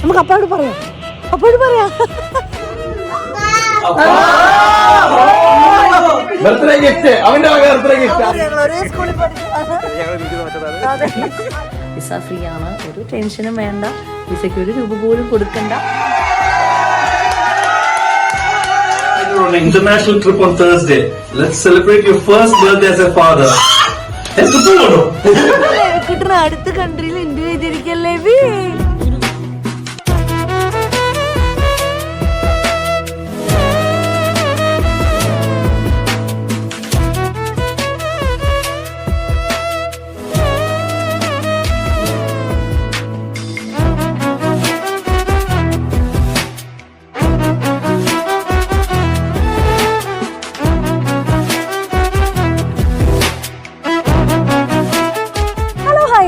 നമുക്ക് അപ്പായോട് പറയാം. അപ്പോഴും പറയാം. ബർത്ത്ഡേ ഗിഫ്റ്റ്, അവന്റെ ബർത്ത്ഡേ ഗിഫ്റ്റ്. ഒരേ സ്കൂളിൽ പഠിച്ചതാണ്. വിസ ഫ്രീ ആണ്, ഒരു ടെൻഷനും വേണ്ട, വിസയ്ക്ക് ഒരു രൂപ പോലും കൊടുക്കണ്ട. On an international trip on Thursday. Let's celebrate your first birthday as a father. കിട്ടുന്ന അടുത്ത കൺട്രിയിൽ ഇന്ത്യ ചെയ്തിരിക്കല്ലേ.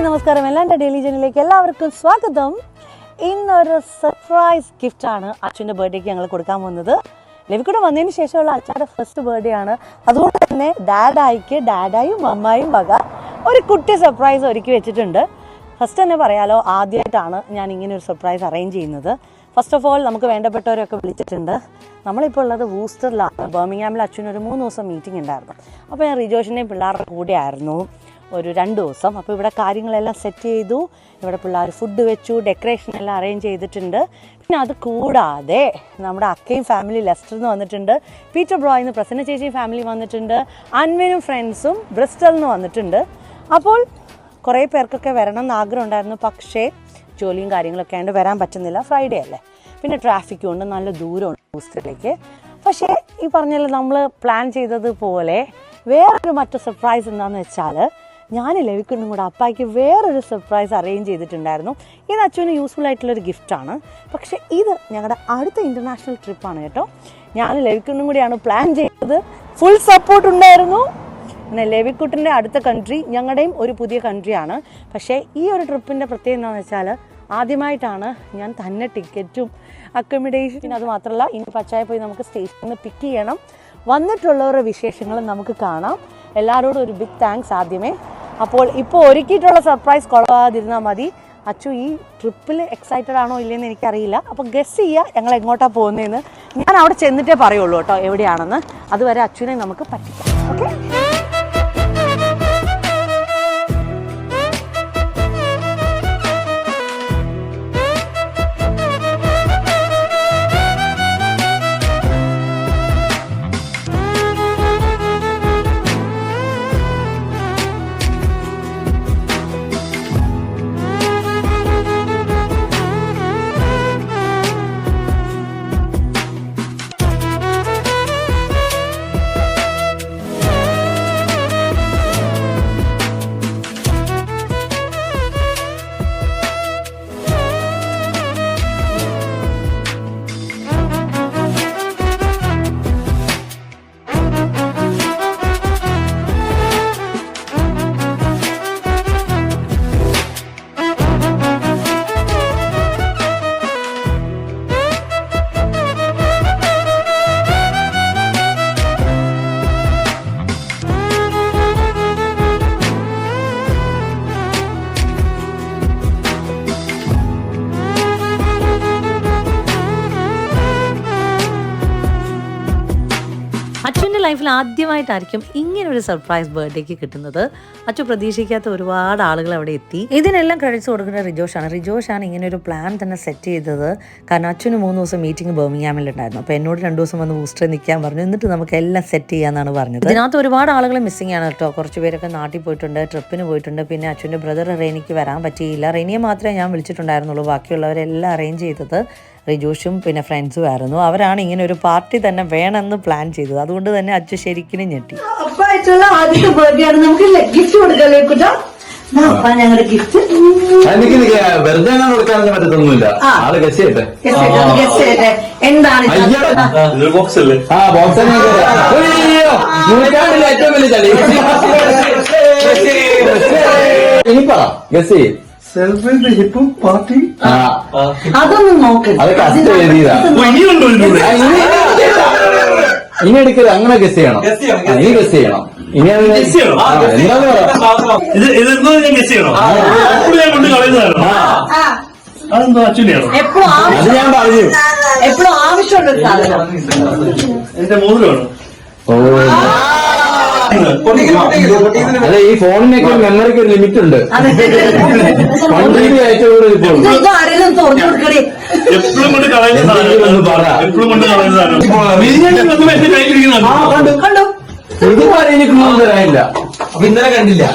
നമസ്കാരം, എല്ലാവരുടെ ഡെയിലി ജേണിയിലേക്ക് എല്ലാവർക്കും സ്വാഗതം. ഇന്നൊരു സർപ്രൈസ് ഗിഫ്റ്റാണ് അച്ഛൻ്റെ ബർത്ത്ഡേക്ക് ഞങ്ങൾ കൊടുക്കാൻ പോകുന്നത്. ലവിക്കൂടെ വന്നതിന് ശേഷമുള്ള അച്ഛൻ്റെ ഫസ്റ്റ് ബർത്ത്ഡേ ആണ്. അതുകൊണ്ട് തന്നെ ഡാഡായും അമ്മായും വക ഒരു കുട്ടി സർപ്രൈസ് ഒരുക്കി വെച്ചിട്ടുണ്ട്. ഫസ്റ്റ് തന്നെ പറയാലോ, ആദ്യമായിട്ടാണ് ഞാൻ ഇങ്ങനെ ഒരു സർപ്രൈസ് അറേഞ്ച് ചെയ്യുന്നത്. ഫസ്റ്റ് ഓഫ് ഓൾ നമുക്ക് വേണ്ടപ്പെട്ടവരൊക്കെ വിളിച്ചിട്ടുണ്ട്. നമ്മളിപ്പോൾ ഉള്ളത് വൂസ്റ്ററിലാണ്. ബർമിംഗ്ഹാമിൽ അച്ഛനൊരു 3 ദിവസം മീറ്റിംഗ് ഉണ്ടായിരുന്നു. അപ്പോൾ ഞാൻ റിജോഷിൻ്റെയും പിള്ളേരുടെ കൂടെ ആയിരുന്നു ഒരു 2 ദിവസം. അപ്പോൾ ഇവിടെ കാര്യങ്ങളെല്ലാം സെറ്റ് ചെയ്തു. ഇവിടെ പിള്ളേർ ഫുഡ് വെച്ചു, ഡെക്കറേഷൻ എല്ലാം അറേഞ്ച് ചെയ്തിട്ടുണ്ട്. പിന്നെ അത് കൂടാതെ നമ്മുടെ അക്കയും ഫാമിലി ലെസ്റ്ററിൽ നിന്ന് വന്നിട്ടുണ്ട്, പീറ്റർ ബ്രോയിൽ നിന്ന് പ്രസന്ന ചേച്ചിയും ഫാമിലി വന്നിട്ടുണ്ട്, അൻവിനും ഫ്രണ്ട്സും ബ്രിസ്റ്റലിൽ നിന്ന് വന്നിട്ടുണ്ട്. അപ്പോൾ കുറേ പേർക്കൊക്കെ വരണം എന്ന് ആഗ്രഹം ഉണ്ടായിരുന്നു. പക്ഷേ ജോലിയും കാര്യങ്ങളൊക്കെ ആയതുകൊണ്ട് വരാൻ പറ്റുന്നില്ല. ഫ്രൈഡേ അല്ലേ, പിന്നെ ട്രാഫിക്കും ഉണ്ട്, നല്ല ദൂരമുണ്ട് ഹോസ്റ്റലിലേക്ക്. പക്ഷേ ഈ പറഞ്ഞാൽ നമ്മൾ പ്ലാൻ ചെയ്തതുപോലെ വേറൊരു മറ്റു സർപ്രൈസ് എന്താണെന്ന് വെച്ചാൽ, ഞാൻ ലവിക്കുണ്ടും കൂടെ അപ്പായ്ക്ക് വേറൊരു സർപ്രൈസ് അറേഞ്ച് ചെയ്തിട്ടുണ്ടായിരുന്നു. ഇത് അച്ഛന് യൂസ്ഫുൾ ആയിട്ടുള്ളൊരു ഗിഫ്റ്റാണ്. പക്ഷേ ഇത് ഞങ്ങളുടെ അടുത്ത ഇൻ്റർനാഷണൽ ട്രിപ്പാണ് കേട്ടോ. ഞാൻ ലവിക്കുണ്ടും കൂടിയാണ് പ്ലാൻ ചെയ്തത്. ഫുൾ സപ്പോർട്ട് ഉണ്ടായിരുന്നു. പിന്നെ ലവിക്കുട്ടിൻ്റെ അടുത്ത കൺട്രി ഞങ്ങളുടെയും ഒരു പുതിയ കൺട്രിയാണ്. പക്ഷേ ഈ ഒരു ട്രിപ്പിൻ്റെ പ്രത്യേകത എന്താണെന്ന് വെച്ചാൽ, ആദ്യമായിട്ടാണ് ഞാൻ തന്നെ ടിക്കറ്റും അക്കോമഡേഷൻ, പിന്നെ അത് മാത്രമല്ല ഇനി പച്ചായ പോയി നമുക്ക് സ്റ്റേഷനിൽ നിന്ന് പിക്ക് ചെയ്യണം. വന്നിട്ടുള്ളവരുടെ വിശേഷങ്ങളും നമുക്ക് കാണാം. എല്ലാവരോടും ഒരു ബിഗ് താങ്ക്സ് ആദ്യമേ. അപ്പോൾ ഇപ്പോൾ ഒരുക്കിയിട്ടുള്ള സർപ്രൈസ് കുഴപ്പമാതിരുന്നാൽ മതി. അച്ചു ഈ ട്രിപ്പിൽ എക്സൈറ്റഡ് ആണോ ഇല്ലയെന്ന് എനിക്കറിയില്ല. അപ്പോൾ ഗസ് ചെയ്യുക ഞങ്ങൾ എങ്ങോട്ടാണ് പോകുന്നതെന്ന്. ഞാൻ അവിടെ ചെന്നിട്ടേ പറയുള്ളൂ കേട്ടോ എവിടെയാണെന്ന്. അതുവരെ അച്ചുവിനെ നമുക്ക് പറ്റിക്കാം. ഓക്കെ. ലൈഫിൽ ആദ്യമായിട്ടായിരിക്കും ഇങ്ങനൊരു സർപ്രൈസ് ബർത്ത്ഡേക്ക് കിട്ടുന്നത്. അച്ചു പ്രതീക്ഷിക്കാത്ത ഒരുപാട് ആളുകൾ അവിടെ എത്തി. ഇതിനെല്ലാം ക്രെഡിറ്റ്സ് കൊടുക്കുന്നത് റിജോഷാണ് ഇങ്ങനെ ഒരു പ്ലാൻ തന്നെ സെറ്റ് ചെയ്തത്. കാരണം അച്ഛന് 3 ദിവസം മീറ്റിംഗ് ബർമിംഗ്ഹാമിൽ ഉണ്ടായിരുന്നു. അപ്പോൾ എന്നോട് 2 ദിവസം വന്ന് ബൂസ്റ്ററിൽ നിൽക്കാൻ പറഞ്ഞു. എന്നിട്ട് നമുക്ക് എല്ലാം സെറ്റ് ചെയ്യാമെന്നാണ് പറഞ്ഞത്. ഇതിനകത്ത് ഒരുപാട് ആളുകൾ മിസ്സിംഗ് ആണ് കേട്ടോ. കുറച്ച് പേരൊക്കെ നാട്ടിൽ പോയിട്ടുണ്ട്, ട്രിപ്പിന് പോയിട്ടുണ്ട്. പിന്നെ അച്ഛൻ്റെ ബ്രദർ റെനിക്ക് വരാൻ പറ്റിയില്ല. റെനിയെ മാത്രമേ ഞാൻ വിളിച്ചിട്ടുണ്ടായിരുന്നുള്ളൂ. ബാക്കിയുള്ളവരെല്ലാം അറേഞ്ച് ചെയ്തത് റിജോഷും പിന്നെ ഫ്രണ്ട്സും ആയിരുന്നു. അവരാണ് ഇങ്ങനെ ഒരു പാർട്ടി തന്നെ വേണമെന്ന് പ്ലാൻ ചെയ്തത്. അതുകൊണ്ട് തന്നെ അച്ഛൻ ശരിക്കും ഞെട്ടി. അപ്പായിട്ടുള്ള ആദ്യത്തെ ബർത്ത്ഡേ ആണ്. നമുക്ക് ഗിഫ്റ്റ് കൊടുക്കല്ലേ കുട്ടാ? ഞങ്ങളുടെ ഗിഫ്റ്റ് വെറുതെ കൊടുക്കാനൊന്നും പറ്റത്തൊന്നുമില്ല. ആള് ഗസ് ചെയ്യട്ടെ. എന്താണ് ബോക്സ് അല്ലേ? ആ ബോക്സ് നൂറ്റാണ്ടിലെ ഏറ്റവും വലിയ ചളി. ഇനി പറ ഗസ് ചെയ്യും. Celebrate the hip hop party. അതൊന്നും നോക്കണ്ട. അത് കസ്റ്റ് എഴുതിയതാ. ഇനി എടുക്കരുത്, അങ്ങനെ ഗസ് ചെയ്യണം. ഇനി ഗസ് ചെയ്യണം. ഇനി എന്താന്ന് പറയാ, ഇതെന്തോ ഞാൻ ഗസ് ചെയ്യണോ? ഞാൻ കൊണ്ട് കളയുന്നതാണോ? അതെന്തോ അച്ഛനെയാണോ? എപ്പോഴും അത് ഞാൻ പറഞ്ഞു. എപ്പോഴും ആവശ്യമുള്ള ഒരു സാധനം. എന്റെ മോതിരമാണ്. ഓ അല്ല, ഈ ഫോണിനൊക്കെ മെമ്മറിക്ക് ഒരു ലിമിറ്റ് ഉണ്ട്. 1 GB അയച്ചോട് ഇപ്പോൾ ഇത് ആരെങ്കിലും തുറന്നു കൊടുക്കണേ. എപ്പോഴും കൊണ്ട് കളയുന്ന സാധനം. എപ്പോഴും കൊണ്ട് കളയുന്ന സാധനം. എന്റെ കയ്യിലിരിക്കുന്ന കണ്ടോ? ഇത് എനിക്ക് ഒന്നും തരാനില്ല. അപ്പൊ ഇന്നലെ കണ്ടില്ല.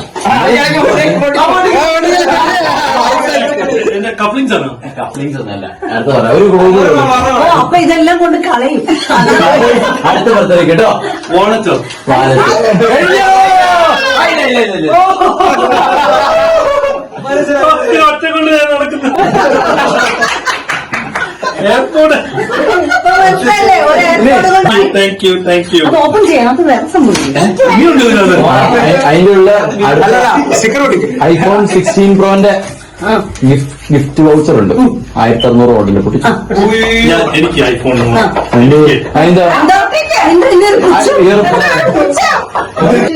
എന്റെ കപ്ലിങ്സ് ആണ്. കപ്ലിങ്സ് ഒന്നല്ല, അടുത്ത പറയാം. ഒരു ക്ലോസ് ഓ, അപ്പൊ ഇതെല്ലാം കൊണ്ട് കളയും. അടുത്ത ബർത്ത്ഡേ കേട്ടോ. വാളറ്റോ? ഒറ്റ കൊണ്ട് ഞാൻ നടക്കുന്നു. എയർപോർട്ട്. ഇപ്പൊ മനസ്സിലായില്ലേ? ഒരു airport കൊണ്ട് താങ്ക് യു, താങ്ക് യു. അത് ഓപ്പൺ ചെയ്യാം. അത് വേറെ സംഭവിക്കില്ല. ഇനിയുണ്ട് ഇതിനകത്ത്. അതിന്റെ ഉള്ള സ്റ്റിക്കർ ഒട്ടിക്കും. ഐഫോൺ 16 പ്രോന്റെ ഗിഫ്റ്റ് വൗച്ചർ ഉണ്ട്. 1600 ഓർഡറിൽ പൊട്ടിച്ചു. എനിക്ക് ഐഫോൺ അതിന്റെ എന്താ? ഇതിന്റെ ഒരു പുച്ഛം.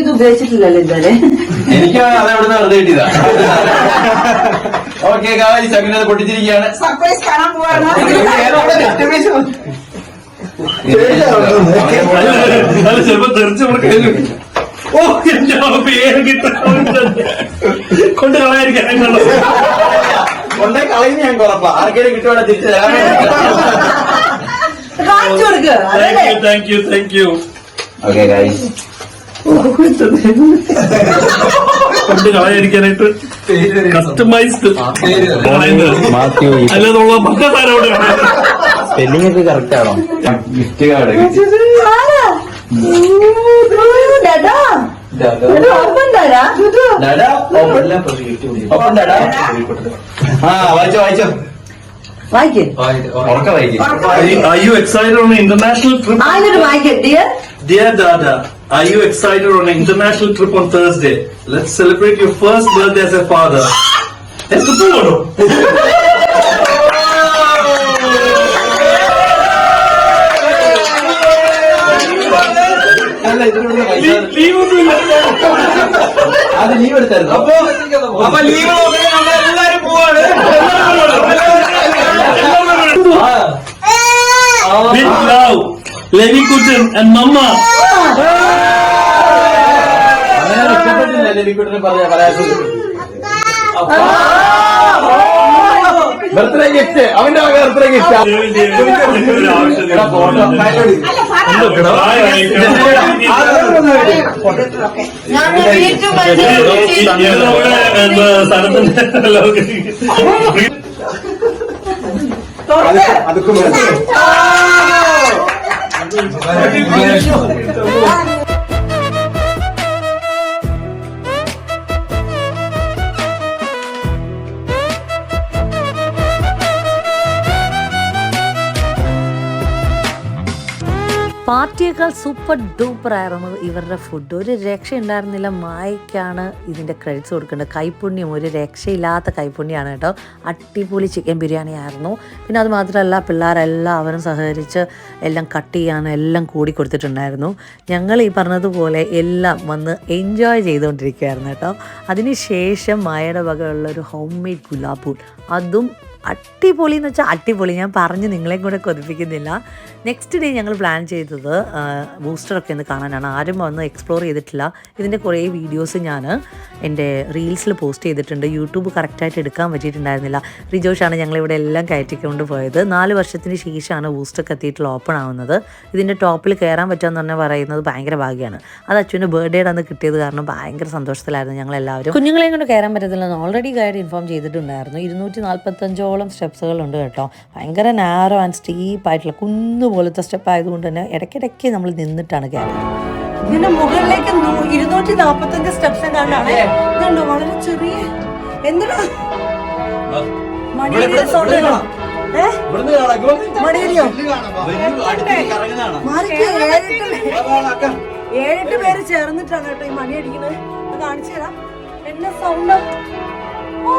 ഇത് ഉപയോഗിച്ചിട്ടില്ലല്ലോ ഇതുവരെ. എനിക്ക് അതെവിടുന്ന് വെറുതെ കിട്ടിയതാ. ഓക്കെ ഗായ്സ്, അങ്ങനെ അത് പൊട്ടിച്ചിരിക്കുകയാണ്. സർപ്രൈസ് കാണാൻ പോവാണ്. അത് ചിലപ്പോ തെറിച്ച് കൊടുക്കുന്നു. ഓ, എന്റെ പേര് കിട്ടാൻ കൊണ്ട് കളയാതിരിക്കാനുള്ള കൊണ്ടേ കളയുന്ന ഞാൻ കുറപ്പാ. ആർക്കെങ്കിലും കിട്ടുവാണ് തിരിച്ചു തരാൻ. കാണിച്ചു കൊടുക്കുക. Thank you, thank you. Okay guys, കൊണ്ട് കളയാതിരിക്കാനായിട്ട് കസ്റ്റമൈസ്ഡ് മാത്യു. അല്ലാതുള്ള മറ്റേ സാധനം അവിടെ സ്പെല്ലിംഗ് ഒക്കെ കറക്റ്റ് ആണോ? Gift card. വായിച്ചോ വായിച്ചോ, വായിക്കേ. ഉറക്ക വായിക്കും. Are you excited on an international trip? ആദ്യം വായിക്കേ. Dear Dada, are you excited on an international trip on Thursday? Let's celebrate your first birthday as a father. Let's go. അത് leave എടുത്തായിരുന്നു. അപ്പൊ leave നോക്കി നമ്മളെല്ലാരും പോവാണ്. With love, Levi Kutan and Mama. അങ്ങനെ ഇഷ്ടപ്പെട്ടില്ല ലഭിക്കൂട്ടിന് പറയാൻ. ബർത്ത്ഡേ ഗിഫ്റ്റ്, അവന്റെ ബർത്ത്ഡേ ഗിഫ്റ്റ്. അതൊക്കെ പാർട്ടിയേക്കാൾ സൂപ്പർ ഡൂപ്പർ ആയിരുന്നു ഇവരുടെ ഫുഡ്. ഒരു രക്ഷ ഉണ്ടായിരുന്നില്ല. മായ്ക്കാണ് ഇതിൻ്റെ ക്രെഡിറ്റ്സ് കൊടുക്കേണ്ടത്. കൈപ്പുണ്യം, ഒരു രക്ഷയില്ലാത്ത കൈപ്പുണ്യമാണ് കേട്ടോ. അടിപൊളി ചിക്കൻ ബിരിയാണി ആയിരുന്നു. പിന്നെ അത് മാത്രമല്ല, പിള്ളേരെല്ലാവരും സഹകരിച്ച് എല്ലാം കട്ട് ചെയ്യാനും എല്ലാം കൂടി കൊടുത്തിട്ടുണ്ടായിരുന്നു. ഞങ്ങൾ ഈ പറഞ്ഞതുപോലെ എല്ലാം വന്ന് എൻജോയ് ചെയ്തുകൊണ്ടിരിക്കുകയായിരുന്നു കേട്ടോ. അതിനുശേഷം മായയുടെ വകയുള്ളൊരു ഹോം മെയ്ഡ് ഗുലാബ്, അതും അടിപൊളി എന്ന് വെച്ചാൽ അടിപൊളി. ഞാൻ പറഞ്ഞ് നിങ്ങളെയും കൂടെ കൊതിപ്പിക്കുന്നില്ല. നെക്സ്റ്റ് ഡേ ഞങ്ങൾ പ്ലാൻ ചെയ്തത് ബൂസ്റ്ററൊക്കെ ഒന്ന് കാണാനാണ്. ആരും വന്ന് എക്സ്പ്ലോർ ചെയ്തിട്ടില്ല. ഇതിൻ്റെ കുറേ വീഡിയോസ് ഞാൻ എൻ്റെ റീൽസിൽ പോസ്റ്റ് ചെയ്തിട്ടുണ്ട്. യൂട്യൂബ് കറക്റ്റായിട്ട് എടുക്കാൻ പറ്റിയിട്ടുണ്ടായിരുന്നില്ല. റിജോഷാണ് ഞങ്ങളിവിടെ എല്ലാം കയറ്റിക്കൊണ്ട് പോയത്. 4 വർഷത്തിന് ശേഷമാണ് ബൂസ്റ്റർ എത്തിയിട്ടുള്ള ഓപ്പൺ ആവുന്നത്. ഇതിൻ്റെ ടോപ്പിൽ കയറാൻ പറ്റുമെന്ന് തന്നെ പറയുന്നത് ഭയങ്കര ഭാഗ്യമാണ്. അത് അച്ഛൻ്റെ ബർത്ത്ഡേയുടെ അന്ന് കിട്ടിയത് കാരണം ഭയങ്കര സന്തോഷത്തിലായിരുന്നു ഞങ്ങളെല്ലാവരും. കുഞ്ഞുങ്ങളെയും കൊണ്ട് കയറാൻ പറ്റത്തില്ലെന്ന് ഓൾറെഡി ഗൈഡ് ഇൻഫോം ചെയ്തിട്ടുണ്ടായിരുന്നു. 245ഓളം സ്റ്റെപ്സുകളുണ്ട് കേട്ടോ. ഭയങ്കര നാരോ ആൻഡ് സ്റ്റീപ്പായിട്ടുള്ള കുന്നുപോലത്തെ സ്റ്റെപ്പ് ആയതുകൊണ്ട് തന്നെ ഇടയ്ക്കിടയ്ക്ക് നമ്മൾ നിന്നിട്ടാണ് കയറുന്നത്. ഇതിന്റെ മുകളിലേക്ക് 245 സ്റ്റെപ്സ് കണ്ടാണ്. ഇതുണ്ടോ വളരെ ചെറിയ എന്തിനാ മണിയടിയുടെ സൗണ്ട് കേട്ടോ. മണിയടിയോ? മാറിക്ക്. 7-8 പേര് ചേർന്നിട്ടാണ് കേട്ടോ ഈ മണി അടിക്കുന്നത്. കാണിച്ചു തരാം. എന്നെ സൗണ്ട്. ഓ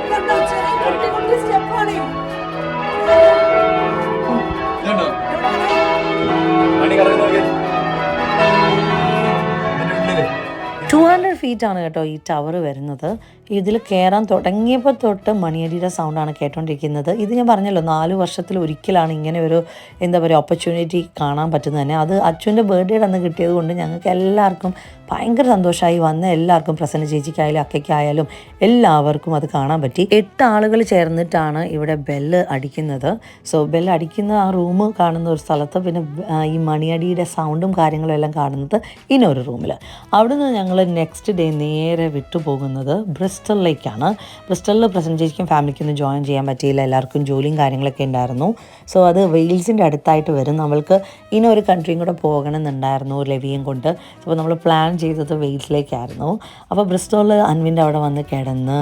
കണ്ടോ, ചെറിയ കുട്ടി കുട്ടി സ്റ്റെപ്പാണ്. 200 feet ഫീറ്റാണ് കേട്ടോ ഈ ടവർ വരുന്നത്. ഇതിൽ കയറാൻ തുടങ്ങിയപ്പോൾ തൊട്ട് മണിയടിയുടെ സൗണ്ടാണ് കേട്ടോണ്ടിരിക്കുന്നത്. ഇത് ഞാൻ പറഞ്ഞല്ലോ 4 വർഷത്തിൽ ഒരിക്കലാണ് ഇങ്ങനെ ഒരു എന്താ പറയുക ഓപ്പർച്യൂണിറ്റി കാണാൻ പറ്റുന്നത് തന്നെ. അത് അച്ഛൻ്റെ ബർത്ത്ഡേയുടെ അന്ന് കിട്ടിയത് കൊണ്ട് ഞങ്ങൾക്ക് എല്ലാവർക്കും ഭയങ്കര സന്തോഷമായി. വന്ന എല്ലാവർക്കും, പ്രസന്ന ചേച്ചിക്കായാലും അക്കയ്ക്കായാലും എല്ലാവർക്കും അത് കാണാൻ പറ്റി. 8 ആളുകൾ ചേർന്നിട്ടാണ് ഇവിടെ ബെല്ല് അടിക്കുന്നത്. സോ ബെല്ല് അടിക്കുന്ന ആ റൂം കാണുന്ന ഒരു സ്ഥലത്ത്, പിന്നെ ഈ മണിയടിയുടെ സൗണ്ടും കാര്യങ്ങളും എല്ലാം കാണുന്നത് ഇനൊരു റൂമിൽ. അവിടുന്ന് ഞങ്ങൾ നെക്സ്റ്റ് ഡേ നേരെ വിട്ടുപോകുന്നത് ബ്രിസ്റ്റലിലേക്കാണ്. ബ്രിസ്റ്റലിൽ പ്രസന്ന ചേച്ചിക്കും ഫാമിലിക്കൊന്നും ജോയിൻ ചെയ്യാൻ പറ്റിയില്ല, എല്ലാവർക്കും ജോലിയും കാര്യങ്ങളൊക്കെ ഉണ്ടായിരുന്നു. സോ അത് വെയിൽസിൻ്റെ അടുത്തായിട്ട് വരും. നമ്മൾക്ക് ഇനൊരു കൺട്രിയും കൂടെ പോകണമെന്നുണ്ടായിരുന്നു ലെവിയും കൊണ്ട്. അപ്പോൾ നമ്മൾ പ്ലാൻ ചെയ്തത് വെയിൽസിലേക്കായിരുന്നു. അപ്പോൾ ബ്രിസ്റ്റോളിൽ അൻവിൻ്റെ അവിടെ വന്ന് കിടന്ന്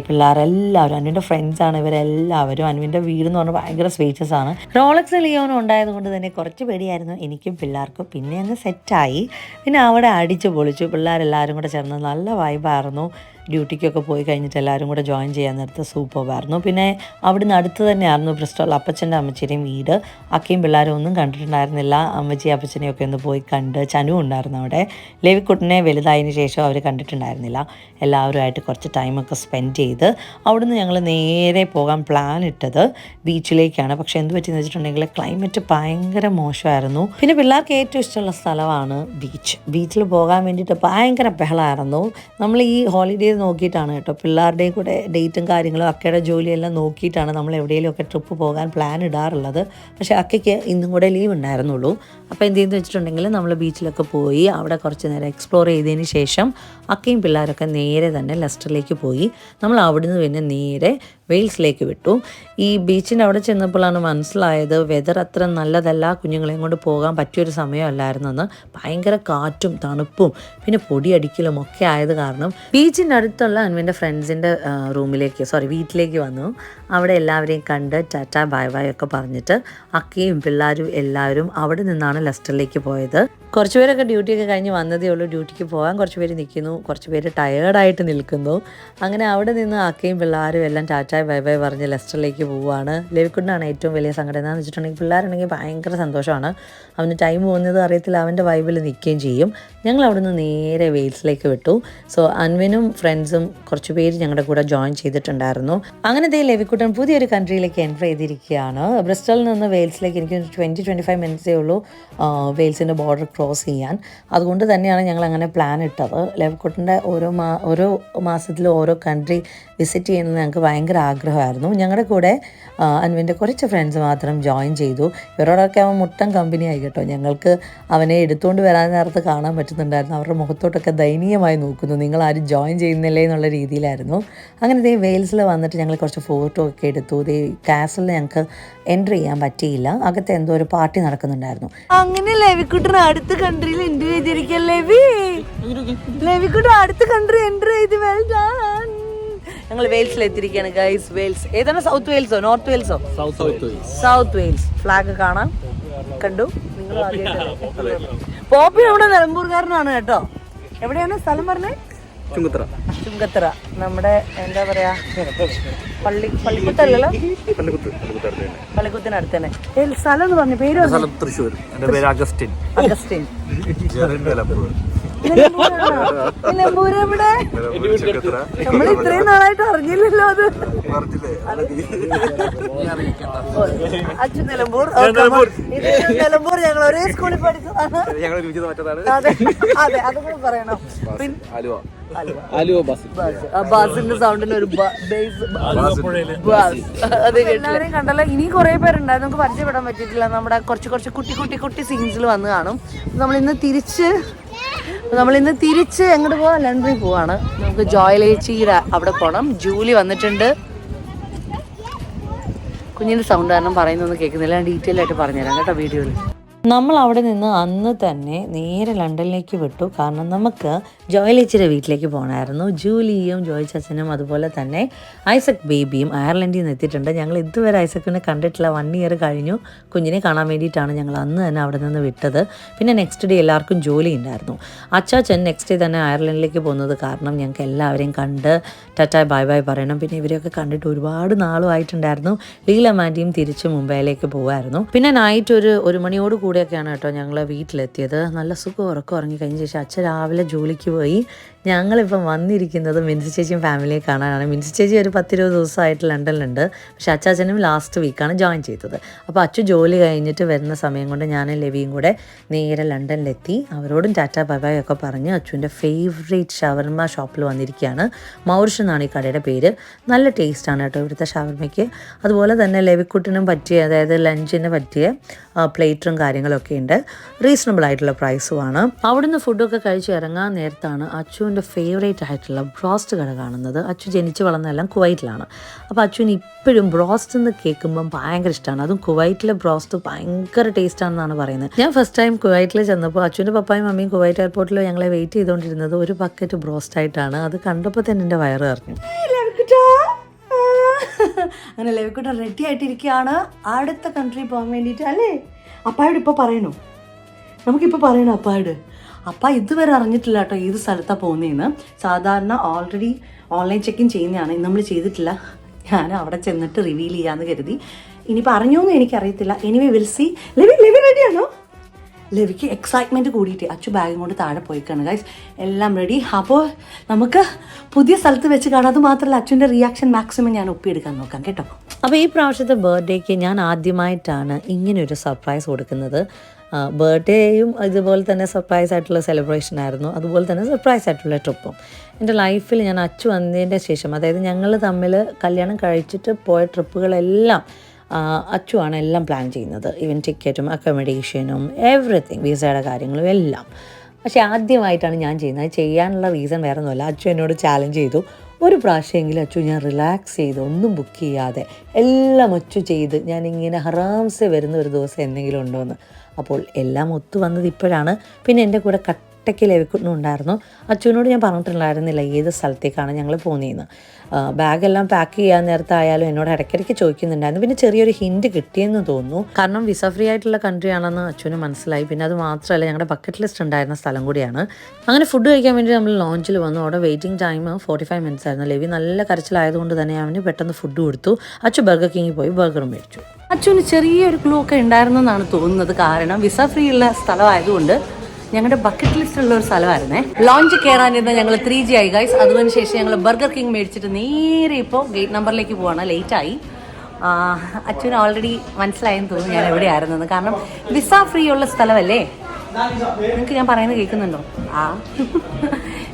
പിള്ളേരെല്ലാവരും, അൻവിൻ്റെ ഫ്രണ്ട്സാണ് ഇവരെല്ലാവരും. അൻവിൻ്റെ വീട് എന്ന് പറഞ്ഞാൽ ഭയങ്കര സ്പേഷ്യസ് ആണ്. റോളക്സ് ലിയോനും ഉണ്ടായതുകൊണ്ട് തന്നെ കുറച്ച് പേടിയായിരുന്നു എനിക്കും പിള്ളേർക്കും. പിന്നെ അങ്ങ് സെറ്റായി. പിന്നെ അവിടെ അടിച്ച് പൊളിച്ചു. പിള്ളേരെല്ലാവരും കൂടെ ചേർന്ന് നല്ല വൈബായിരുന്നു. ഡ്യൂട്ടിക്കൊക്കെ പോയി കഴിഞ്ഞിട്ട് എല്ലാവരും കൂടെ ജോയിൻ ചെയ്യാൻ നേരത്ത് സൂപ്പറായിരുന്നു. പിന്നെ അവിടുന്ന് അടുത്ത് തന്നെയായിരുന്നു ബ്രിസ്റ്റോൾ അപ്പച്ചൻ്റെ അമ്മച്ചിയുടെയും വീട്. അക്കയും പിള്ളേരും ഒന്നും കണ്ടിട്ടുണ്ടായിരുന്നില്ല. അമ്മച്ചി അപ്പച്ചനെയൊക്കെ ഒന്ന് പോയി കണ്ട്. ചനു ഉണ്ടായിരുന്നു അവിടെ. ലെവിക്കുട്ടനെ വലുതായതിനു ശേഷം അവർ കണ്ടിട്ടുണ്ടായിരുന്നില്ല. എല്ലാവരുമായിട്ട് കുറച്ച് ടൈമൊക്കെ സ്പെൻഡ് ചെയ്ത് അവിടുന്ന് ഞങ്ങൾ നേരെ പോകാൻ പ്ലാൻ ഇട്ടത് ബീച്ചിലേക്കാണ്. പക്ഷേ എന്ത് പറ്റിയെന്ന് വെച്ചിട്ടുണ്ടെങ്കിൽ ക്ലൈമറ്റ് ഭയങ്കര മോശമായിരുന്നു. പിന്നെ പിള്ളേർക്ക് ഏറ്റവും ഇഷ്ടമുള്ള സ്ഥലമാണ് ബീച്ച്. ബീച്ചിൽ പോകാൻ വേണ്ടിയിട്ട് ഭയങ്കര ബഹളമായിരുന്നു. നമ്മൾ ഈ ഹോളിഡേ നോക്കിയിട്ടാണ് കേട്ടോ, പിള്ളേരുടെയും കൂടെ ഡേറ്റും കാര്യങ്ങളും അക്കയുടെ ജോലിയെല്ലാം നോക്കിയിട്ടാണ് നമ്മൾ എവിടെയെങ്കിലുമൊക്കെ ട്രിപ്പ് പോകാൻ പ്ലാൻ ഇടാറുള്ളത്. പക്ഷേ അക്കയ്ക്ക് ഇന്നും കൂടെ ലീവ് ഉണ്ടായിരുന്നുള്ളൂ. അപ്പോൾ എന്ത് ചെയ്യുന്നു വെച്ചിട്ടുണ്ടെങ്കിൽ നമ്മൾ ബീച്ചിലൊക്കെ പോയി അവിടെ കുറച്ച് നേരം എക്സ്പ്ലോർ ചെയ്തതിന് ശേഷം അക്കയും പിള്ളേരൊക്കെ നേരെ തന്നെ ലെസ്റ്ററിലേക്ക് പോയി. നമ്മൾ അവിടുന്ന് പിന്നെ നേരെ വെയിൽസിലേക്ക് വിട്ടു. ഈ ബീച്ചിൻ്റെ അവിടെ ചെന്നപ്പോഴാണ് മനസ്സിലായത് വെതർ അത്ര നല്ലതല്ല, കുഞ്ഞുങ്ങളെയും കൊണ്ട് പോകാൻ പറ്റിയൊരു സമയമല്ലായിരുന്നെന്ന്. ഭയങ്കര കാറ്റും തണുപ്പും പിന്നെ പൊടിയടിക്കലും ഒക്കെ ആയത് കാരണം ബീച്ചിൻ്റെ അടുത്തുള്ള അൻവിൻ്റെ ഫ്രണ്ട്സിൻ്റെ വീട്ടിലേക്ക് വന്നു. അവിടെ എല്ലാവരെയും കണ്ട് ടാറ്റ ബൈ ബൈ ഒക്കെ പറഞ്ഞിട്ട് അക്കയും പിള്ളേരും എല്ലാവരും അവിടെ നിന്നാണ് ലെസ്റ്ററിലേക്ക് പോയത്. കുറച്ച് പേരൊക്കെ ഡ്യൂട്ടിയൊക്കെ കഴിഞ്ഞ് വന്നതേ ഉള്ളൂ. ഡ്യൂട്ടിക്ക് പോകാൻ കുറച്ച് പേര് നിൽക്കുന്നു, കുറച്ച് പേര് ടയേർഡായിട്ട് നിൽക്കുന്നു. അങ്ങനെ അവിടെ നിന്ന് അക്കയും പിള്ളേരും എല്ലാം ടാറ്റ ബൈ ബൈ പറഞ്ഞ് ലെസ്റ്ററിലേക്ക് പോവുകയാണ്. ലെവിക്കുട്ടനാണ് ഏറ്റവും വലിയ സങ്കടം. എന്താണെന്ന് വെച്ചിട്ടുണ്ടെങ്കിൽ പിള്ളേരുണ്ടെങ്കിൽ ഭയങ്കര സന്തോഷമാണ്. അവന് ടൈം പോകുന്നത് അറിയത്തില്ല, അവൻ്റെ വൈബിൽ നിൽക്കുകയും ചെയ്യും. ഞങ്ങൾ അവിടെ നിന്ന് നേരെ വെയിൽസിലേക്ക് വിട്ടു. സോ അൻവിനും ഫ്രണ്ട്സും കുറച്ച് പേര് ഞങ്ങളുടെ കൂടെ ജോയിൻ ചെയ്തിട്ടുണ്ടായിരുന്നു. അങ്ങനെ ലെവിക്കുട്ടൻ പുതിയൊരു കൺട്രിയിലേക്ക് എൻ്റർ ചെയ്തിരിക്കുകയാണ്. ബ്രിസ്റ്റലിൽ നിന്ന് വെയിൽസിലേക്ക് എനിക്ക് 20-25 മിനിറ്റ്സേ ഉള്ളൂ വെയിൽസിൻ്റെ ബോർഡർ ക്രോസ് ചെയ്യാൻ. അതുകൊണ്ട് തന്നെയാണ് ഞങ്ങൾ അങ്ങനെ പ്ലാൻ ഇട്ടത്. ലെവിക്കുട്ടൻ്റെ ഓരോ മാസത്തിലും ഓരോ കൺട്രി വിസിറ്റ് ചെയ്യുന്നത് ഞങ്ങൾക്ക് ഭയങ്കര ആഗ്രഹമായിരുന്നു. ഞങ്ങളുടെ കൂടെ അൻവിൻ്റെ കുറച്ച് ഫ്രണ്ട്സ് മാത്രം ജോയിൻ ചെയ്തു. ഇവരോടൊക്കെ അവൻ മുട്ടൻ കമ്പനിയായി കേട്ടോ. ഞങ്ങൾക്ക് അവനെ എടുത്തുകൊണ്ട് വരാൻ നേരത്ത് കാണാൻ പറ്റുന്നുണ്ടായിരുന്നു. അവരുടെ മുഖത്തോട്ടൊക്കെ ദയനീയമായി നോക്കുന്നു, നിങ്ങൾ ആരും ജോയിൻ ചെയ്യുന്നില്ലേ എന്നുള്ള രീതിയിലായിരുന്നു. അങ്ങനെ വെയിൽസിൽ വന്നിട്ട് ഞങ്ങൾ കുറച്ച് ഫോട്ടോ ഒക്കെ എടുത്തു. കാസലിൽ ഞങ്ങൾക്ക് എൻ്റർ ചെയ്യാൻ പറ്റിയില്ല. അകത്ത് എന്തോ ഒരു പാർട്ടി നടക്കുന്നുണ്ടായിരുന്നു. അങ്ങനെ ലെവിക്കുട്ടൻ അടുത്ത കൺട്രിയിൽ എൻ്റർ ചെയ്തിരിക്കല്ലേ. ലെവിക്കുട്ടൻ അടുത്ത കൺട്രി എൻ്റർ ചെയ്ത് ഞങ്ങൾ വെയിൽസിൽ എത്തിയിരിക്കുകയാണ് ഗൈസ്. വെയിൽസ് ഏതാണ്? സൗത്ത് വെയിൽസോ നോർത്ത് വെയിൽസോ? South Wales. ഫ്ലാഗ് കാണാൻ കണ്ടു. നിങ്ങൾ പോപ്പി നമ്മുടെ നിലമ്പൂർക്കാരനാണ് കേട്ടോ. എവിടെയാണ് സ്ഥലം പറഞ്ഞത്? ചുങ്കത്തറ. നമ്മുടെ എന്താ പറയാ, പള്ളിക്കുത്തല്ലല്ലോ, പള്ളിക്കുത്തിനടുത്ത് തന്നെ. സ്ഥലം എന്ന് പറഞ്ഞു പേര്? തൃശ്ശൂർ. എന്റെ പേര് അഗസ്റ്റിൻ. നിലമ്പൂര് എവിടെ? നമ്മൾ ഇത്രയും നാളായിട്ട് അറിഞ്ഞില്ലല്ലോ അത്. അച്ഛൻ നിലമ്പൂർ. നിലമ്പൂർ ഞങ്ങൾ ഒരേ സ്കൂളിൽ പഠിച്ചതാണ്. അതെ അതെ, അതുകൂടെ പറയണം. ബാസിന്റെ സൗണ്ടിന് ഒരു എല്ലാവരെയും കണ്ടല്ലോ. ഇനി കുറെ പേരുണ്ടായിരുന്നു, നമുക്ക് പരിചയപ്പെടാൻ പറ്റിയിട്ടില്ല. നമ്മുടെ കുറച്ച് കുട്ടി സീൻസിൽ വന്ന് കാണും. നമ്മളിന്ന് തിരിച്ച് എങ്ങോട്ട് പോവാം? ലണ്ടനിൽ പോവാണ്. നമുക്ക് ജോയലേച്ചിയുടെ അവിടെ പോകണം. ജൂലി വന്നിട്ടുണ്ട്. കുഞ്ഞിൻ്റെ സൗണ്ട് കാരണം പറയുന്നൊന്നും കേൾക്കുന്നില്ല. ഞാൻ ഡീറ്റെയിൽ ആയിട്ട് പറഞ്ഞുതരാം കേട്ടോ വീഡിയോയിൽ. നമ്മൾ അവിടെ നിന്ന് അന്ന് തന്നെ നേരെ ലണ്ടനിലേക്ക് വിട്ടു. കാരണം നമുക്ക് ജോയലേച്ചിയുടെ വീട്ടിലേക്ക് പോകണമായിരുന്നു. ജൂലിയും ജോയ് ചച്ചനും അതുപോലെ തന്നെ ഐസക് ബേബിയും അയർലൻഡിൽ നിന്ന് എത്തിയിട്ടുണ്ട്. ഞങ്ങൾ ഇതുവരെ ഐസക്കിനെ കണ്ടിട്ടില്ല. 1 ഇയർ കഴിഞ്ഞു. കുഞ്ഞിനെ കാണാൻ വേണ്ടിയിട്ടാണ് ഞങ്ങൾ അന്ന് തന്നെ അവിടെ നിന്ന് വിട്ടത്. പിന്നെ നെക്സ്റ്റ് ഡേ എല്ലാവർക്കും ജോലി ഉണ്ടായിരുന്നു. അച്ചാച്ചൻ നെക്സ്റ്റ് ഡേ തന്നെ അയർലൻഡിലേക്ക് പോകുന്നത് കാരണം ഞങ്ങൾക്ക് എല്ലാവരെയും കണ്ട് ടാറ്റ ബൈ ബൈ പറയണം. പിന്നെ ഇവരെയൊക്കെ കണ്ടിട്ട് ഒരുപാട് നാളുമായിട്ടുണ്ടായിരുന്നു. ലീലമാൻറ്റിയും തിരിച്ച് മുംബൈയിലേക്ക് പോകുമായിരുന്നു. പിന്നെ നൈറ്റ് ഒരു 1 മണിയോട് കൂടിയൊക്കെയാണ് കേട്ടോ ഞങ്ങൾ വീട്ടിലെത്തിയത്. നല്ല സുഖം ഉറക്കം ഉറങ്ങി കഴിഞ്ഞ ശേഷം അച്ഛൻ രാവിലെ ജോലിക്ക് പോയി. ഞങ്ങളിപ്പം വന്നിരിക്കുന്നത് മിൻസി ചേച്ചിയും ഫാമിലിയെ കാണാനാണ്. മിൻസി ചേച്ചി ഒരു 10-20 ദിവസമായിട്ട് ലണ്ടനിലുണ്ട്. പക്ഷെ അച്ചാച്ചനും ലാസ്റ്റ് വീക്കാണ് ജോയിൻ ചെയ്തത്. അപ്പോൾ അച്ചു ജോലി കഴിഞ്ഞിട്ട് വരുന്ന സമയം കൊണ്ട് ഞാനും ലെവിയും കൂടെ നേരെ ലണ്ടനിലെത്തി. അവരോടും ടാറ്റ ബൈ ബൈ ഒക്കെ പറഞ്ഞ് അച്ചുവിൻ്റെ ഫേവറേറ്റ് ഷവർമ ഷോപ്പിൽ വന്നിരിക്കുകയാണ്. മൗറിഷ് എന്നാണ് ഈ കടയുടെ പേര്. നല്ല ടേസ്റ്റാണ് കേട്ടോ ഇവിടുത്തെ ഷവർമയ്ക്ക്. അതുപോലെ തന്നെ ലെവിക്കുട്ടിനും പറ്റിയ, അതായത് ലഞ്ചിന് പറ്റിയ പ്ലേറ്റും കാര്യങ്ങളൊക്കെ ഉണ്ട്. റീസണബിൾ ആയിട്ടുള്ള പ്രൈസുമാണ്. അവിടുന്ന് ഫുഡൊക്കെ കഴിച്ച് ഇറങ്ങാൻ നേരത്താണ് അച്ചുവിൻ്റെ ഫേവറേറ്റ് ആയിട്ടുള്ള ബ്രോസ്റ്റ് കട കാണുന്നത്. അച്ചു ജനിച്ച് വളർന്നതെല്ലാം കുവൈറ്റിലാണ്. അപ്പോൾ അച്ചുവിന് ഇപ്പോഴും ബ്രോസ്റ്റ് എന്ന് കേൾക്കുമ്പം ഭയങ്കര ഇഷ്ടമാണ്. അതും കുവൈറ്റിലെ ബ്രോസ്റ്റ് ഭയങ്കര ടേസ്റ്റാണെന്നാണ് പറയുന്നത്. ഞാൻ ഫസ്റ്റ് ടൈം കുവൈറ്റിൽ ചെന്നപ്പോൾ അച്ചുവിൻ്റെ പപ്പായും മമ്മിയും കുവൈറ്റ് എയർപോർട്ടിൽ ഞങ്ങളെ വെയിറ്റ് ചെയ്തുകൊണ്ടിരുന്നത് ഒരു ബക്കറ്റ് ബ്രോസ്റ്റ് ആയിട്ടാണ്. അത് കണ്ടപ്പോൾ തന്നെ എൻ്റെ വയറ് അറിഞ്ഞു. അങ്ങനെ ലെവിക്കുട്ട റെഡി ആയിട്ടിരിക്കുകയാണ് അടുത്ത കൺട്രി പോകാൻ വേണ്ടിയിട്ട് അല്ലേ? അപ്പായോട് ഇപ്പോൾ പറയണോ? നമുക്കിപ്പോൾ പറയണോ അപ്പായോട്? അപ്പ ഇതുവരെ അറിഞ്ഞിട്ടില്ല കേട്ടോ ഏത് സ്ഥലത്താണ് പോകുന്നതെന്ന്. സാധാരണ ഓൾറെഡി ഓൺലൈൻ ചെക്കിൻ ചെയ്യുന്നതാണ്, ഇന്ന് നമ്മൾ ചെയ്തിട്ടില്ല. ഞാൻ അവിടെ ചെന്നിട്ട് റിവീൽ ചെയ്യാമെന്ന് കരുതി. ഇനിയിപ്പോൾ അറിഞ്ഞോന്നും എനിക്കറിയത്തില്ല. Anyway will see. ലെവി റെഡിയാണോ? ലെവിക്ക് എക്സൈറ്റ്മെൻറ്റ് കൂടിയിട്ട് അച്ചു ബാഗും കൊണ്ട് താഴെ പോയിക്കാണ് ഗൈസ്. എല്ലാം റെഡി. അപ്പോൾ നമുക്ക് പുതിയ സ്ഥലത്ത് വെച്ച് കാണാം. അത് മാത്രമല്ല അച്ചുവിൻ്റെ റിയാക്ഷൻ മാക്സിമം ഞാൻ ഒപ്പിയെടുക്കാൻ നോക്കാം കേട്ടോ. അപ്പോൾ ഈ പ്രാവശ്യത്തെ ബർത്ത്ഡേക്ക് ഞാൻ ആദ്യമായിട്ടാണ് ഇങ്ങനെയൊരു സർപ്രൈസ് കൊടുക്കുന്നത്. ബർത്ത്ഡേയും ഇതുപോലെ തന്നെ സർപ്രൈസ് ആയിട്ടുള്ള സെലിബ്രേഷൻ ആയിരുന്നു, അതുപോലെ തന്നെ സർപ്രൈസ് ആയിട്ടുള്ള ട്രിപ്പും. എൻ്റെ ലൈഫിൽ ഞാൻ അച്ചു വന്നതിൻ്റെ ശേഷം, അതായത് ഞങ്ങൾ തമ്മിൽ കല്യാണം കഴിച്ചിട്ട് പോയ ട്രിപ്പുകളെല്ലാം അച്ചുവാണ് എല്ലാം പ്ലാൻ ചെയ്യുന്നത്. ഈവൻ ടിക്കറ്റും അക്കോമഡേഷനും എവറിത്തിങ്, വിസയുടെ കാര്യങ്ങളും എല്ലാം. പക്ഷേ ആദ്യമായിട്ടാണ് ഞാൻ ചെയ്യുന്നത്. ചെയ്യാനുള്ള റീസൺ വേറെ ഒന്നുമല്ല, അച്ചു എന്നോട് ചാലഞ്ച് ചെയ്തു. ഒരു പ്രാവശ്യമെങ്കിലും അച്ചു ഞാൻ റിലാക്സ് ചെയ്ത് ഒന്നും ബുക്ക് ചെയ്യാതെ എല്ലാം അച്ചു ചെയ്ത് ഞാനിങ്ങനെ ഹറാംസെ വരുന്ന ഒരു ദിവസം എന്തെങ്കിലും ഉണ്ടോ എന്ന്. അപ്പോൾ എല്ലാം ഒത്തു വന്നത് ഇപ്പോഴാണ്. പിന്നെ എൻ്റെ കൂടെ കട്ടയ്ക്ക് ലെവിക്കുട്ടനും ഉണ്ടായിരുന്നു. അച്ചുവിനോട് ഞാൻ പറഞ്ഞിട്ടുണ്ടായിരുന്നില്ല ഏത് സ്ഥലത്തേക്കാണ് ഞങ്ങൾ പോകുന്നതെന്ന്. ബാഗെല്ലാം പാക്ക് ചെയ്യാൻ നേരത്തായാലും എന്നോട് ഇടയ്ക്കിടയ്ക്ക് ചോദിക്കുന്നുണ്ടായിരുന്നു. പിന്നെ ചെറിയൊരു ഹിൻറ്റ് കിട്ടിയെന്ന് തോന്നുന്നു, കാരണം വിസ ഫ്രീ ആയിട്ടുള്ള കൺട്രി ആണെന്ന് അച്ചുവിന് മനസ്സിലായി. പിന്നെ അത് മാത്രമല്ല ഞങ്ങളുടെ ബക്കറ്റ് ലിസ്റ്റ് ഉണ്ടായിരുന്ന സ്ഥലം കൂടിയാണ്. അങ്ങനെ ഫുഡ് കഴിക്കാൻ വേണ്ടി നമ്മൾ ലോഞ്ചിൽ വന്നു. അവിടെ വെയിറ്റിംഗ് ടൈം 45 മിനിറ്റ്സ് ആയിരുന്നു. ലെവി നല്ല കരച്ചിലായതുകൊണ്ട് തന്നെ അവന് പെട്ടെന്ന് ഫുഡ് കൊടുത്തു. അച്ചു ബർഗർ കിങ്ങിൽ പോയി ബർഗറും മേടിച്ചു. അച്ചുവിന് ചെറിയൊരു ക്ലൂ ഒക്കെ ഉണ്ടായിരുന്നെന്നാണ് തോന്നുന്നത്. കാരണം വിസ ഫ്രീ ഉള്ള സ്ഥലമായതുകൊണ്ട് ഞങ്ങളുടെ ബക്കറ്റ് ലിസ്റ്റുള്ള ഒരു സ്ഥലമായിരുന്നേ. ലോഞ്ച് കയറാനിരുന്ന ഞങ്ങൾ 3G ആയി ഗൈസ്. അതിനുശേഷം ഞങ്ങൾ ബർഗർ കിങ് മേടിച്ചിട്ട് നേരെ ഇപ്പോൾ ഗേറ്റ് നമ്പറിലേക്ക് പോവാണ്. ലേറ്റായി. അച്ഛന് ഓൾറെഡി മനസ്സിലായെന്ന് തോന്നുന്നു ഞാൻ എവിടെയായിരുന്നത്. കാരണം വിസ ഫ്രീ ഉള്ള സ്ഥലമല്ലേ. നിങ്ങൾക്ക് ഞാൻ പറയുന്നത് കേൾക്കുന്നുണ്ടോ?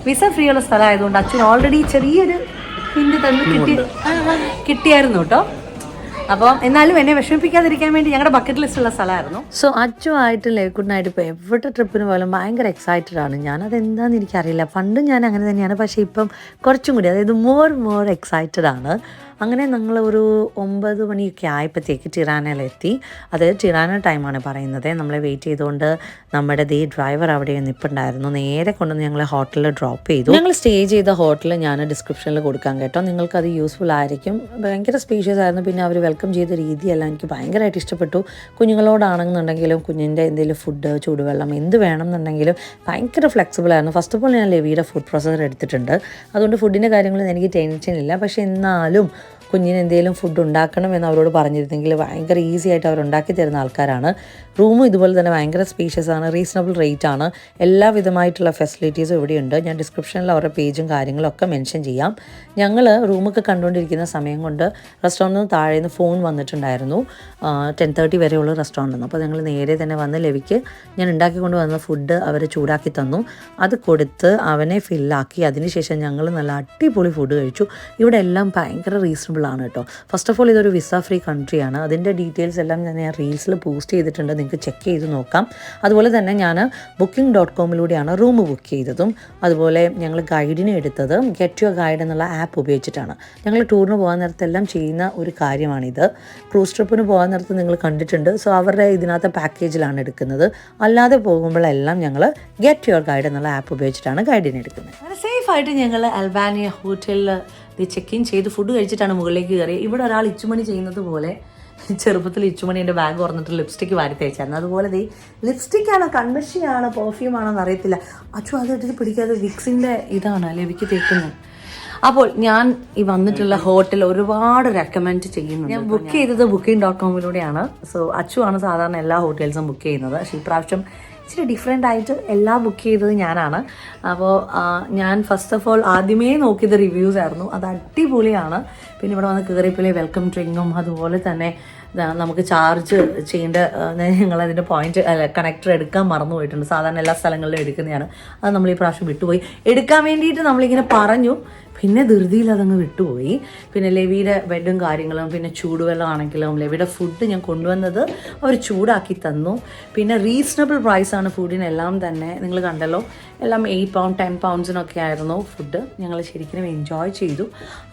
വിസ ഫ്രീ ഉള്ള സ്ഥലമായതുകൊണ്ട് അച്ഛന് ഓൾറെഡി ചെറിയൊരു ഹിന്റ് തന്ന് കിട്ടിയായിരുന്നു കേട്ടോ. അപ്പം എന്നാലും എന്നെ വിഷമിപ്പിക്കാതിരിക്കാൻ വേണ്ടി ഞങ്ങളുടെ ബക്കറ്റ് ലിസ്റ്റ് ഉള്ള സ്ഥലമായിരുന്നു. സോ അച്ചുമായിട്ട് ലെവിക്കുട്ടനായിട്ട് ഇപ്പോൾ എവിടെ ട്രിപ്പിന് പോലും ഭയങ്കര എക്സൈറ്റഡ് ആണ് ഞാൻ. അതെന്താണെന്ന് എനിക്കറിയില്ല. പണ്ടും ഞാൻ അങ്ങനെ തന്നെയാണ്, പക്ഷേ ഇപ്പം കുറച്ചും കൂടി, അതായത് മോർ എക്സൈറ്റഡ് ആണ്. അങ്ങനെ ഞങ്ങൾ ഒരു 9 മണിയൊക്കെ ആയപ്പോഴത്തേക്ക് ടിറാനയിലെത്തി. അതായത് ടിറാന ടൈമാണ് പറയുന്നത്. നമ്മളെ വെയിറ്റ് ചെയ്തുകൊണ്ട് നമ്മുടെ ഡ്രൈവർ അവിടെ നിൽപ്പുണ്ടായിരുന്നു. നേരെ കൊണ്ടുവന്ന് ഞങ്ങളെ ഹോട്ടലിൽ ഡ്രോപ്പ് ചെയ്തു. ഞങ്ങൾ സ്റ്റേ ചെയ്ത ഹോട്ടൽ ഞാൻ ഡിസ്ക്രിപ്ഷനിൽ കൊടുക്കാം കേട്ടോ, നിങ്ങൾക്കത് യൂസ്ഫുൾ ആയിരിക്കും. ഭയങ്കര സ്പേഷ്യസ് ആയിരുന്നു. പിന്നെ അവർ വെൽക്കം ചെയ്ത രീതിയെല്ലാം എനിക്ക് ഭയങ്കരമായിട്ട് ഇഷ്ടപ്പെട്ടു. കുഞ്ഞുങ്ങളോടാണെന്നുണ്ടെങ്കിലും കുഞ്ഞിൻ്റെ എന്തെങ്കിലും ഫുഡ്, ചൂടുവെള്ളം എന്ത് വേണമെന്നുണ്ടെങ്കിലും ഭയങ്കര ഫ്ലെക്സിബിൾ ആയിരുന്നു. ഫസ്റ്റ് ഓഫ് ഓൾ ഞാൻ ലെവിയുടെ ഫുഡ് പ്രോസസ്സർ എടുത്തിട്ടുണ്ട്, അതുകൊണ്ട് ഫുഡിൻ്റെ കാര്യങ്ങളിൽ എനിക്ക് ടെൻഷൻ ഇല്ല. പക്ഷേ എന്നാലും കുഞ്ഞിന് എന്തെങ്കിലും ഫുഡ് ഉണ്ടാക്കണം എന്ന് അവരോട് പറഞ്ഞിരുന്നെങ്കിൽ ഭയങ്കര ഈസി ആയിട്ട് അവർ ഉണ്ടാക്കി തരുന്ന ആൾക്കാരാണ്. റൂമും ഇതുപോലെ തന്നെ ഭയങ്കര സ്പേഷ്യസ് ആണ്, റീസണബിൾ റേറ്റ് ആണ്. എല്ലാവിധമായിട്ടുള്ള ഫെസിലിറ്റീസും ഇവിടെയുണ്ട്. ഞാൻ ഡിസ്ക്രിപ്ഷനിൽ അവരുടെ പേജും കാര്യങ്ങളൊക്കെ മെൻഷൻ ചെയ്യാം. ഞങ്ങൾ റൂമൊക്കെ കണ്ടുകൊണ്ടിരിക്കുന്ന സമയം കൊണ്ട് റെസ്റ്റോറൻറ്റിൽ നിന്ന് താഴെ നിന്ന് ഫോൺ വന്നിട്ടുണ്ടായിരുന്നു. 10:30 വരെയുള്ള റെസ്റ്റോറൻറ്റ്. അപ്പോൾ ഞങ്ങൾ നേരെ തന്നെ വന്ന് ലെവിക്ക് ഞാൻ ഉണ്ടാക്കിക്കൊണ്ട് വന്ന ഫുഡ് അവർ ചൂടാക്കി തന്നു. അത് കൊടുത്ത് അവനെ ഫില്ലാക്കി. അതിനുശേഷം ഞങ്ങൾ നല്ല അടിപൊളി ഫുഡ് കഴിച്ചു. ഇവിടെ എല്ലാം ഭയങ്കര റീസണബിൾ ആണ് കേട്ടോ. ഫസ്റ്റ് ഓഫ് ഓൾ ഇതൊരു വിസ ഫ്രീ കൺട്രിയാണ്. അതിൻ്റെ ഡീറ്റെയിൽസ് എല്ലാം ഞാൻ റീൽസിൽ പോസ്റ്റ് ചെയ്തിട്ടുണ്ട്, നിങ്ങൾക്ക് ചെക്ക് ചെയ്ത് നോക്കാം. അതുപോലെ തന്നെ ഞാൻ booking.com റൂം ബുക്ക് ചെയ്തതും. അതുപോലെ ഞങ്ങൾ ഗൈഡിനെ എടുത്തത് ഗെറ്റ് യുവർ ഗൈഡ് എന്നുള്ള ആപ്പ് ഉപയോഗിച്ചിട്ടാണ്. ഞങ്ങൾ ടൂറിന് പോകാൻ നേരത്തെല്ലാം ചെയ്യുന്ന ഒരു കാര്യമാണിത്. ക്രൂസ് ട്രിപ്പിന് പോകാൻ നേരത്ത് നിങ്ങൾ കണ്ടിട്ടുണ്ട്. സോ അവരുടെ ഇതിനകത്ത് പാക്കേജിലാണ് എടുക്കുന്നത്. അല്ലാതെ പോകുമ്പോഴെല്ലാം ഞങ്ങൾ ഗെറ്റ് യുവർ ഗൈഡ് എന്നുള്ള ആപ്പ് ഉപയോഗിച്ചിട്ടാണ് ഗൈഡിനെ എടുക്കുന്നത്. അങ്ങനെ സേഫായിട്ട് ഞങ്ങൾ അൽബാനിയ ഹോട്ടലിൽ ചെക്ക് ഇൻ ചെയ്ത് ഫുഡ് കഴിച്ചിട്ടാണ് മുകളിലേക്ക് കയറിയത്. ഇവിടെ ഒരാൾ ഇച്ചുമണി ചെയ്യുന്നത് പോലെ ചെറുപ്പത്തിൽ ഇച്ചുമണി എൻ്റെ ബാഗ് തുറന്നിട്ട് ലിപ്സ്റ്റിക്ക് വാരി തേച്ചായിരുന്നു. അതുപോലെ ലിപ്സ്റ്റിക്കാണോ കൺമഷിയാണോ പെർഫ്യൂമാണോ എന്നറിയത്തില്ല. അച്ചു അതെടുത്ത് പിടിക്കാതെ വിക്സിൻ്റെ ഇതാണ് ലെവിക്ക് തേക്കുന്നത്. അപ്പോൾ ഞാൻ ഈ വന്നിട്ടുള്ള ഹോട്ടൽ ഒരുപാട് റെക്കമെൻഡ് ചെയ്യുന്നുണ്ട്. ഞാൻ ബുക്ക് ചെയ്തത് booking.com. സോ അച്ചു ആണ് സാധാരണ എല്ലാ ഹോട്ടൽസും ബുക്ക് ചെയ്യുന്നത്. പക്ഷേ ഇപ്രാവശ്യം ഇച്ചിരി ഡിഫറെൻ്റ് ആയിട്ട് എല്ലാം ബുക്ക് ചെയ്തത് ഞാനാണ്. അപ്പോൾ ഞാൻ ഫസ്റ്റ് ഓഫ് ഓൾ ആദ്യമേ നോക്കിയത് റിവ്യൂസ് ആയിരുന്നു. അത് അടിപൊളിയാണ്. പിന്നെ ഇവിടെ വന്ന് കയറിയപ്പോലെ വെൽക്കം ഡ്രിങ്കും അതുപോലെ തന്നെ നമുക്ക് ചാർജ് ചെയ്യേണ്ട ഞങ്ങളതിൻ്റെ പോയിന്റ് കണക്ടർ എടുക്കാൻ മറന്നു പോയിട്ടുണ്ട്. സാധാരണ എല്ലാ സ്ഥലങ്ങളിലും എടുക്കുന്നതാണ്. അത് നമ്മൾ ഈ പ്രാവശ്യം വിട്ടുപോയി. എടുക്കാൻ വേണ്ടിയിട്ട് നമ്മളിങ്ങനെ പറഞ്ഞു, പിന്നെ ധൃതിയിൽ അതങ്ങ് വിട്ടുപോയി. പിന്നെ ലെവിയുടെ ബെഡും കാര്യങ്ങളും പിന്നെ ചൂടുവെള്ളം ആണെങ്കിലും ലെവിയുടെ ഫുഡ് ഞാൻ കൊണ്ടുവന്നത് അവർ ചൂടാക്കി തന്നു. പിന്നെ റീസണബിൾ പ്രൈസാണ് ഫുഡിനെല്ലാം തന്നെ. നിങ്ങൾ കണ്ടല്ലോ, എല്ലാം 8 pound 10 poundsനൊക്കെ ആയിരുന്നു ഫുഡ്. ഞങ്ങൾ ശരിക്കും എൻജോയ് ചെയ്തു.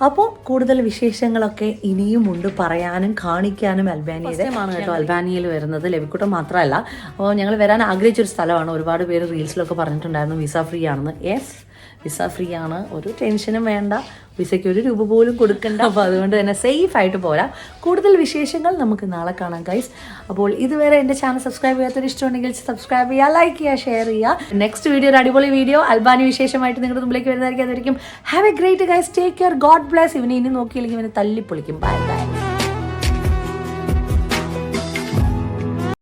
അപ്പോൾ കൂടുതൽ വിശേഷങ്ങളൊക്കെ ഇനിയുമുണ്ട് പറയാനും കാണിക്കാനും. അൽബാനിയയിലാണ് കേട്ടോ അൽബാനിയയിൽ വരുന്നത്. ലെവിക്കുട്ടം മാത്രമല്ല, അപ്പോൾ ഞങ്ങൾ വരാൻ ആഗ്രഹിച്ചൊരു സ്ഥലമാണ്. ഒരുപാട് പേര് റീൽസിലൊക്കെ പറഞ്ഞിട്ടുണ്ടായിരുന്നു വിസ ഫ്രീ ആണെന്ന്. യെസ്, വിസ ഫ്രീ ആണ്. ഒരു ടെൻഷനും വേണ്ട, വിസയ്ക്ക് ₹1 പോലും കൊടുക്കണ്ട. അപ്പോൾ അതുകൊണ്ട് തന്നെ സേഫ് ആയിട്ട് പോരാം. കൂടുതൽ വിശേഷങ്ങൾ നമുക്ക് നാളെ കാണാം ഗൈസ്. അപ്പോൾ ഇതുവരെ എൻ്റെ ചാനൽ സബ്സ്ക്രൈബ് ചെയ്യാത്തൊരു ഇഷ്ടമുണ്ടെങ്കിൽ സബ്സ്ക്രൈബ് ചെയ്യുക, ലൈക്ക് ചെയ്യുക, ഷെയർ ചെയ്യുക. നെക്സ്റ്റ് വീഡിയോ ഒരു അടിപൊളി വീഡിയോ അൽബാനി വിശേഷമായിട്ട് നിങ്ങളുടെ മുമ്പിലേക്ക് വരുന്നതായിരിക്കും. Have A great guys, take care, God bless. ഇവനെ ഇനി നോക്കിയില്ലെങ്കിൽ ഇവനെ തല്ലിപ്പൊളിക്കും. Bye bye.